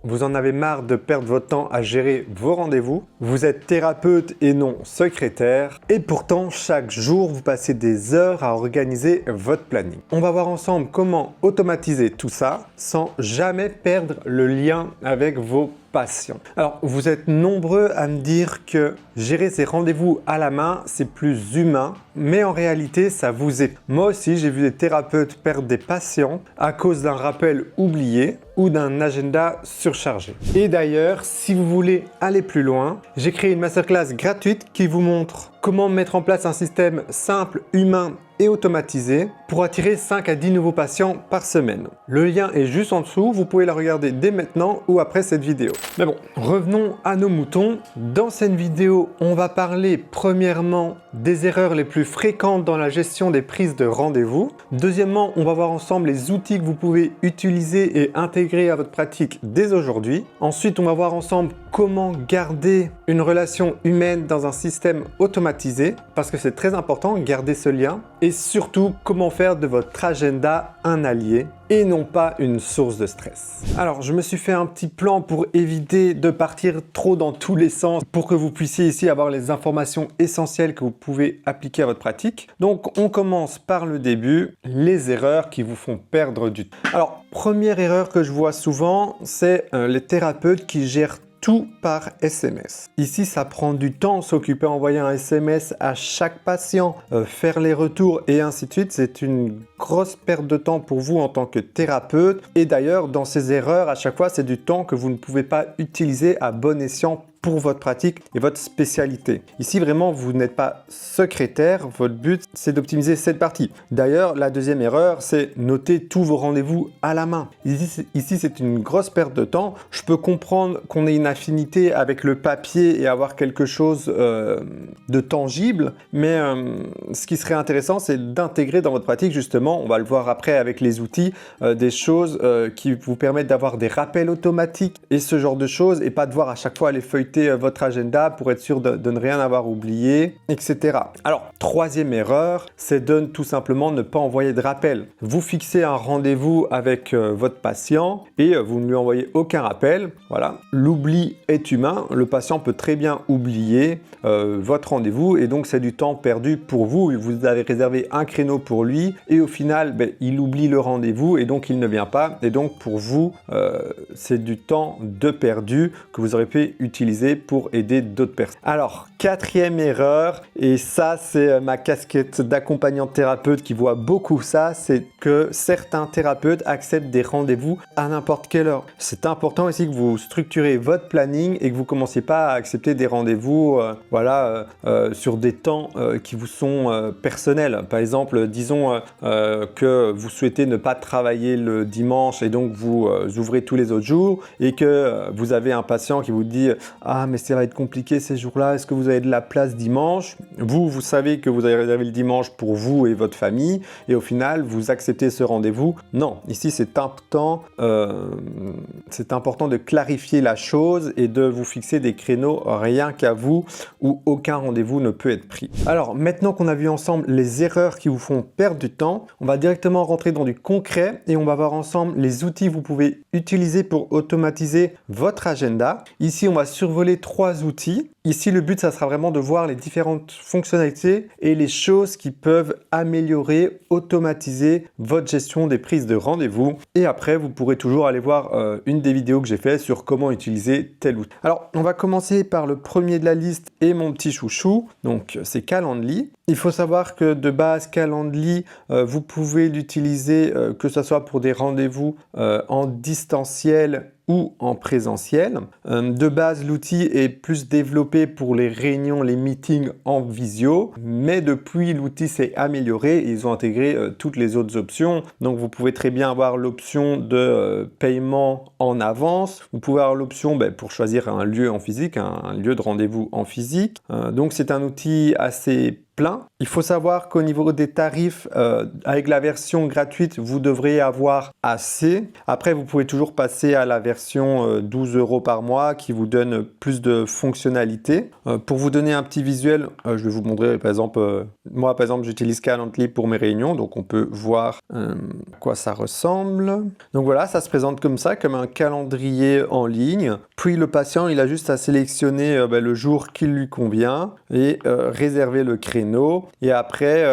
vous en avez marre de perdre votre temps à gérer vos rendez-vous, vous êtes thérapeute et non secrétaire, et pourtant chaque jour vous passez des heures à organiser votre planning. On va voir ensemble comment automatiser tout ça sans jamais perdre le lien avec vos patients. Alors, vous êtes nombreux à me dire que gérer ces rendez-vous à la main, c'est plus humain, mais en réalité, ça vous est. Moi aussi, j'ai vu des thérapeutes perdre des patients à cause d'un rappel oublié ou d'un agenda surchargé. Et d'ailleurs, si vous voulez aller plus loin, j'ai créé une masterclass gratuite qui vous montre comment mettre en place un système simple, humain et automatisé pour attirer 5 à 10 nouveaux patients par semaine. Le lien est juste en dessous, vous pouvez la regarder dès maintenant ou après cette vidéo. Mais bon, revenons à nos moutons. Dans cette vidéo, on va parler premièrement des erreurs les plus fréquentes dans la gestion des prises de rendez-vous. Deuxièmement, on va voir ensemble les outils que vous pouvez utiliser et intégrer à votre pratique dès aujourd'hui. Ensuite, on va voir ensemble comment garder une relation humaine dans un système automatisé, parce que c'est très important, garder ce lien. Et surtout, comment faire de votre agenda un allié et non pas une source de stress. Alors, je me suis fait un petit plan pour éviter de partir trop dans tous les sens pour que vous puissiez ici avoir les informations essentielles que vous pouvez appliquer à votre pratique. Donc, on commence par le début, les erreurs qui vous font perdre du temps. Alors, première erreur que je vois souvent, c'est les thérapeutes qui gèrent tout par SMS. Ici, ça prend du temps, s'occuper à envoyer un SMS à chaque patient, faire les retours et ainsi de suite. C'est une grosse perte de temps pour vous en tant que thérapeute. Et d'ailleurs, dans ces erreurs, à chaque fois, c'est du temps que vous ne pouvez pas utiliser à bon escient pour votre pratique et votre spécialité. Ici, vraiment, vous n'êtes pas secrétaire. Votre but, c'est d'optimiser cette partie. D'ailleurs, la deuxième erreur, c'est noter tous vos rendez-vous à la main. Ici, c'est une grosse perte de temps. Je peux comprendre qu'on ait une affinité avec le papier et avoir quelque chose de tangible, mais ce qui serait intéressant, c'est d'intégrer dans votre pratique, justement, on va le voir après avec les outils, des choses qui vous permettent d'avoir des rappels automatiques et ce genre de choses, et pas devoir à chaque fois aller feuilleter votre agenda pour être sûr de ne rien avoir oublié, etc. Alors, troisième erreur, c'est de tout simplement ne pas envoyer de rappel. Vous fixez un rendez-vous avec votre patient et vous ne lui envoyez aucun rappel. Voilà, l'oubli est humain. Le patient peut très bien oublier votre rendez-vous et donc c'est du temps perdu pour vous. Vous avez réservé un créneau pour lui et au final, il oublie le rendez-vous et donc il ne vient pas. Et donc pour vous, c'est du temps de perdu que vous aurez pu utiliser pour aider d'autres personnes. Alors, quatrième erreur, et ça c'est ma casquette d'accompagnant thérapeute qui voit beaucoup ça, c'est que certains thérapeutes acceptent des rendez-vous à n'importe quelle heure. C'est important aussi que vous structurez votre planning et que vous ne commenciez pas à accepter des rendez-vous sur des temps qui vous sont personnels. Par exemple, disons que vous souhaitez ne pas travailler le dimanche et donc vous ouvrez tous les autres jours et que vous avez un patient qui vous dit « Ah, mais ça va être compliqué ces jours-là, est-ce que vous avez de la place dimanche ?» Vous savez que vous avez réservé le dimanche pour vous et votre famille et au final, vous acceptez ce rendez-vous. Non, ici, c'est important de clarifier la chose et de vous fixer des créneaux rien qu'à vous où aucun rendez-vous ne peut être pris. Alors, maintenant qu'on a vu ensemble les erreurs qui vous font perdre du temps, on va directement rentrer dans du concret et on va voir ensemble les outils que vous pouvez utiliser pour automatiser votre agenda. Ici, on va survoler 3 outils. Ici, le but, ça sera vraiment de voir les différentes fonctionnalités et les choses qui peuvent améliorer, automatiser votre gestion des prises de rendez-vous. Et après, vous pourrez toujours aller voir une des vidéos que j'ai fait sur comment utiliser tel outil. Alors, on va commencer par le premier de la liste et mon petit chouchou. Donc, c'est Calendly. Il faut savoir que de base, Calendly, vous pouvez l'utiliser que ce soit pour des rendez-vous en distanciel ou en présentiel. De base, l'outil est plus développé pour les réunions, les meetings en visio, mais depuis, l'outil s'est amélioré et ils ont intégré toutes les autres options. Donc, vous pouvez très bien avoir l'option de paiement en avance. Vous pouvez avoir l'option pour choisir un lieu en physique, un lieu de rendez-vous en physique. Donc, c'est un outil assez plein. Il faut savoir qu'au niveau des tarifs, avec la version gratuite, vous devriez avoir assez. Après, vous pouvez toujours passer à la version 12 € par mois qui vous donne plus de fonctionnalités. Pour vous donner un petit visuel, je vais vous montrer par exemple, moi par exemple j'utilise Calendly pour mes réunions, donc on peut voir à quoi ça ressemble. Donc voilà, ça se présente comme ça, comme un calendrier en ligne. Puis le patient, il a juste à sélectionner le jour qui lui convient et réserver le créneau. Et après,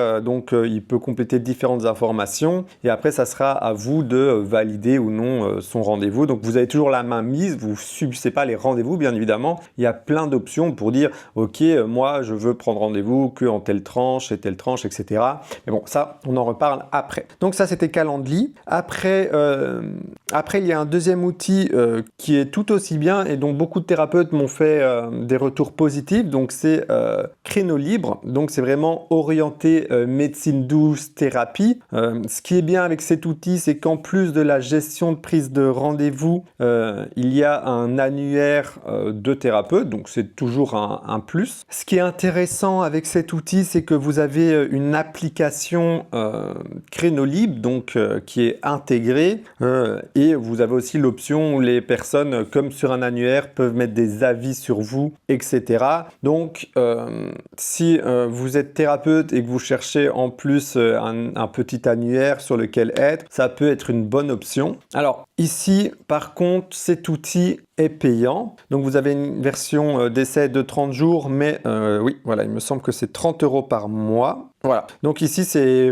il peut compléter différentes informations. Et après, ça sera à vous de valider ou non son rendez-vous. Donc vous avez toujours la main mise, vous ne subissez pas les rendez-vous, bien évidemment. Il y a plein d'options pour dire, ok, moi je veux prendre rendez-vous qu'en telle tranche, etc. Mais bon, ça, on en reparle après. Donc ça, c'était Calendly. Après, il y a un deuxième outil qui est tout aussi bien et dont beaucoup de thérapeutes m'ont fait des retours positifs. Donc c'est Créneau Libre. Donc c'est vraiment orienté médecine douce, thérapie. Ce qui est bien avec cet outil, c'est qu'en plus de la gestion de prise de rendez-vous, il y a un annuaire de thérapeute. Donc c'est toujours un plus. Ce qui est intéressant avec cet outil, c'est que vous avez une application Créneau Libre, donc qui est intégrée et vous avez aussi l'option où les personnes, comme sur un annuaire, peuvent mettre des avis sur vous, etc. Donc, si vous êtes thérapeute et que vous cherchez en plus un petit annuaire sur lequel être, ça peut être une bonne option. Alors, ici, par contre, cet outil est payant. Donc, vous avez une version d'essai de 30 jours, mais oui, voilà, il me semble que c'est 30 € par mois. Voilà. Donc ici,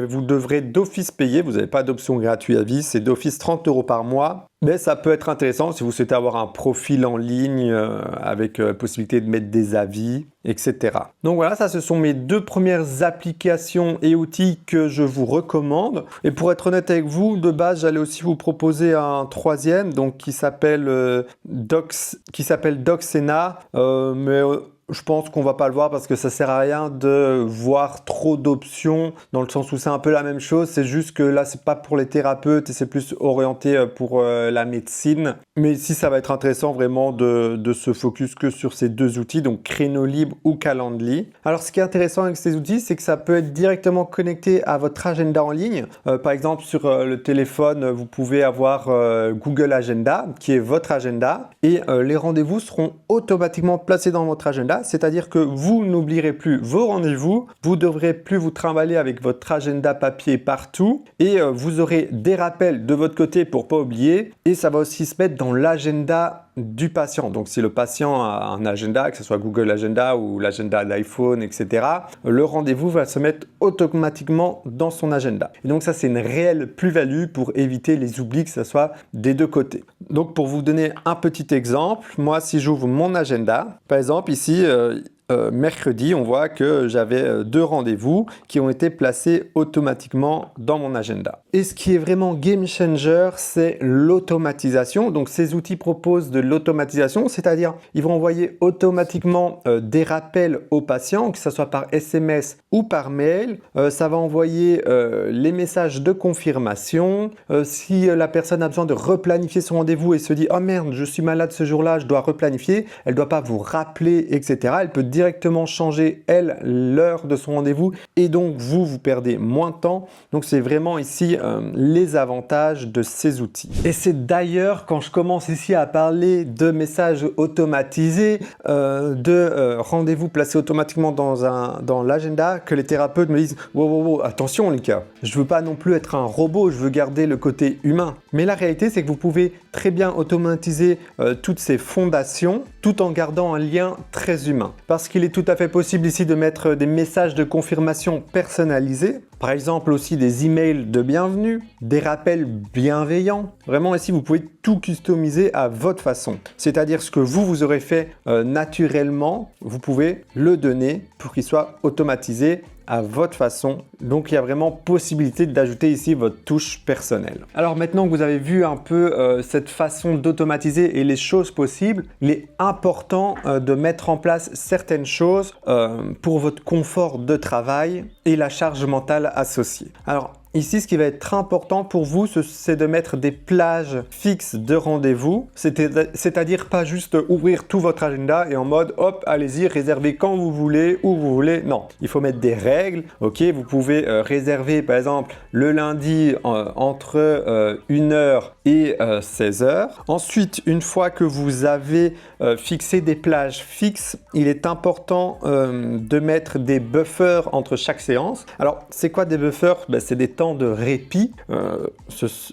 vous devrez d'office payer. Vous n'avez pas d'option gratuit à vie. C'est d'office 30 € par mois. Mais ça peut être intéressant si vous souhaitez avoir un profil en ligne avec possibilité de mettre des avis, etc. Donc voilà, ça ce sont mes deux premières applications et outils que je vous recommande. Et pour être honnête avec vous, de base, j'allais aussi vous proposer un troisième, donc qui s'appelle Doxena, mais je pense qu'on va pas le voir parce que ça sert à rien de voir trop d'options dans le sens où c'est un peu la même chose. C'est juste que là, c'est pas pour les thérapeutes et c'est plus orienté pour la médecine. Mais ici, ça va être intéressant vraiment de se focus que sur ces deux outils, donc Créneau Libre ou Calendly. Alors, ce qui est intéressant avec ces outils, c'est que ça peut être directement connecté à votre agenda en ligne. Par exemple, sur le téléphone, vous pouvez avoir Google Agenda, qui est votre agenda, et les rendez-vous seront automatiquement placés dans votre agenda. C'est-à-dire que vous n'oublierez plus vos rendez-vous, vous ne devrez plus vous trimballer avec votre agenda papier partout et vous aurez des rappels de votre côté pour ne pas oublier et ça va aussi se mettre dans l'agenda du patient. Donc si le patient a un agenda, que ce soit Google Agenda ou l'agenda d'iPhone, etc., le rendez-vous va se mettre automatiquement dans son agenda. Et donc ça, c'est une réelle plus-value pour éviter les oublis, que ce soit des deux côtés. Donc pour vous donner un petit exemple, moi si j'ouvre mon agenda, par exemple ici, mercredi, on voit que j'avais 2 rendez-vous qui ont été placés automatiquement dans mon agenda. Et ce qui est vraiment game changer, c'est l'automatisation. Donc ces outils proposent de l'automatisation, c'est-à-dire ils vont envoyer automatiquement des rappels aux patients, que ce soit par SMS ou par mail. Ça va envoyer les messages de confirmation. Si la personne a besoin de replanifier son rendez-vous et se dit « Oh merde, je suis malade ce jour-là, je dois replanifier », elle ne doit pas vous rappeler, etc. Elle peut directement changer, elle, l'heure de son rendez-vous et donc vous perdez moins de temps. Donc c'est vraiment ici les avantages de ces outils. Et c'est d'ailleurs quand je commence ici à parler de messages automatisés, de rendez-vous placés automatiquement dans l'agenda, que les thérapeutes me disent « Wow, attention les gars, je veux pas non plus être un robot, je veux garder le côté humain ». Mais la réalité, c'est que vous pouvez très bien automatiser toutes ces fondations tout en gardant un lien très humain. Parce qu'il est tout à fait possible ici de mettre des messages de confirmation personnalisés, par exemple aussi des emails de bienvenue, des rappels bienveillants. Vraiment ici, vous pouvez tout customiser à votre façon. C'est-à-dire ce que vous aurez fait naturellement, vous pouvez le donner pour qu'il soit automatisé à votre façon. Donc il y a vraiment possibilité d'ajouter ici votre touche personnelle. Alors maintenant que vous avez vu un peu cette façon d'automatiser et les choses possibles, il est important de mettre en place certaines choses pour votre confort de travail et la charge mentale associée. Alors Ici, ce qui va être important pour vous, c'est de mettre des plages fixes de rendez-vous, c'est-à-dire pas juste ouvrir tout votre agenda et en mode hop, allez-y, réservez quand vous voulez, où vous voulez. Non, il faut mettre des règles. Ok, vous pouvez réserver par exemple le lundi entre 1h et 16h. Ensuite, une fois que vous avez fixé des plages fixes, il est important de mettre des buffers entre chaque séance. Alors, c'est quoi des buffers? C'est des temps de répit.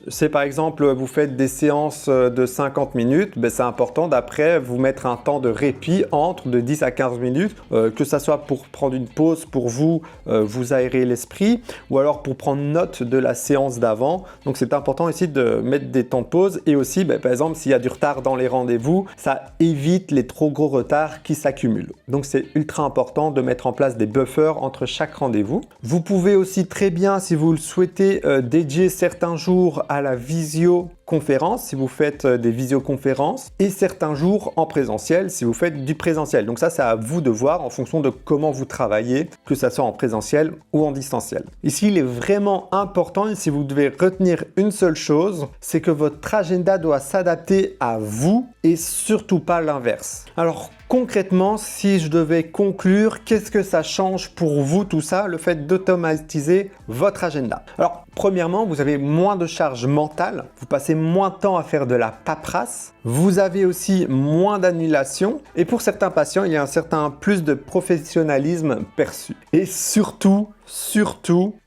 C'est par exemple, vous faites des séances de 50 minutes, c'est important d'après vous mettre un temps de répit entre de 10 à 15 minutes, que ça soit pour prendre une pause pour vous, vous aérer l'esprit, ou alors pour prendre note de la séance d'avant. Donc c'est important ici de mettre des temps de pause et aussi, par exemple, s'il y a du retard dans les rendez-vous, ça évite les trop gros retards qui s'accumulent. Donc c'est ultra important de mettre en place des buffers entre chaque rendez-vous. Vous pouvez aussi très bien, si vous le souhaitez, dédier certains jours à la visioconférence, si vous faites des visioconférences, et certains jours en présentiel, si vous faites du présentiel. Donc ça, c'est à vous de voir en fonction de comment vous travaillez, que ça soit en présentiel ou en distanciel. Ici, il est vraiment important, et si vous devez retenir une seule chose, c'est que votre agenda doit s'adapter à vous et surtout pas l'inverse. Alors, concrètement, si je devais conclure, qu'est-ce que ça change pour vous tout ça, le fait d'automatiser votre agenda? Alors, premièrement, vous avez moins de charge mentale, vous passez moins de temps à faire de la paperasse, vous avez aussi moins d'annulations et pour certains patients, il y a un certain plus de professionnalisme perçu. Et surtout,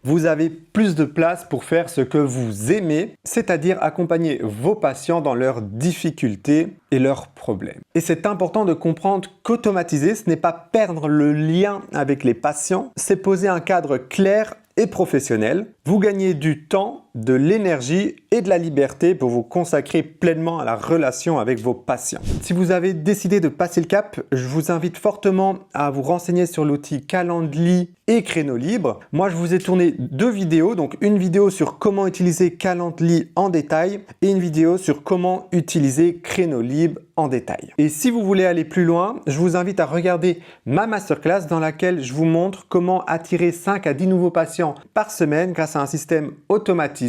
vous avez plus de place pour faire ce que vous aimez, c'est-à-dire accompagner vos patients dans leurs difficultés et leurs problèmes. Et c'est important de comprendre qu'automatiser, ce n'est pas perdre le lien avec les patients, c'est poser un cadre clair et professionnel. Vous gagnez du temps, de l'énergie et de la liberté pour vous consacrer pleinement à la relation avec vos patients. Si vous avez décidé de passer le cap, je vous invite fortement à vous renseigner sur l'outil Calendly et Créneau Libre. Moi, je vous ai tourné 2 vidéos, donc une vidéo sur comment utiliser Calendly en détail et une vidéo sur comment utiliser Créneau Libre en détail. Et si vous voulez aller plus loin, je vous invite à regarder ma masterclass dans laquelle je vous montre comment attirer 5 à 10 nouveaux patients par semaine grâce à un système automatisé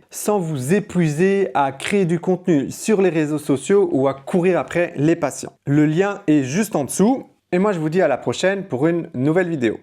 sans vous épuiser à créer du contenu sur les réseaux sociaux ou à courir après les patients. Le lien est juste en dessous et moi je vous dis à la prochaine pour une nouvelle vidéo.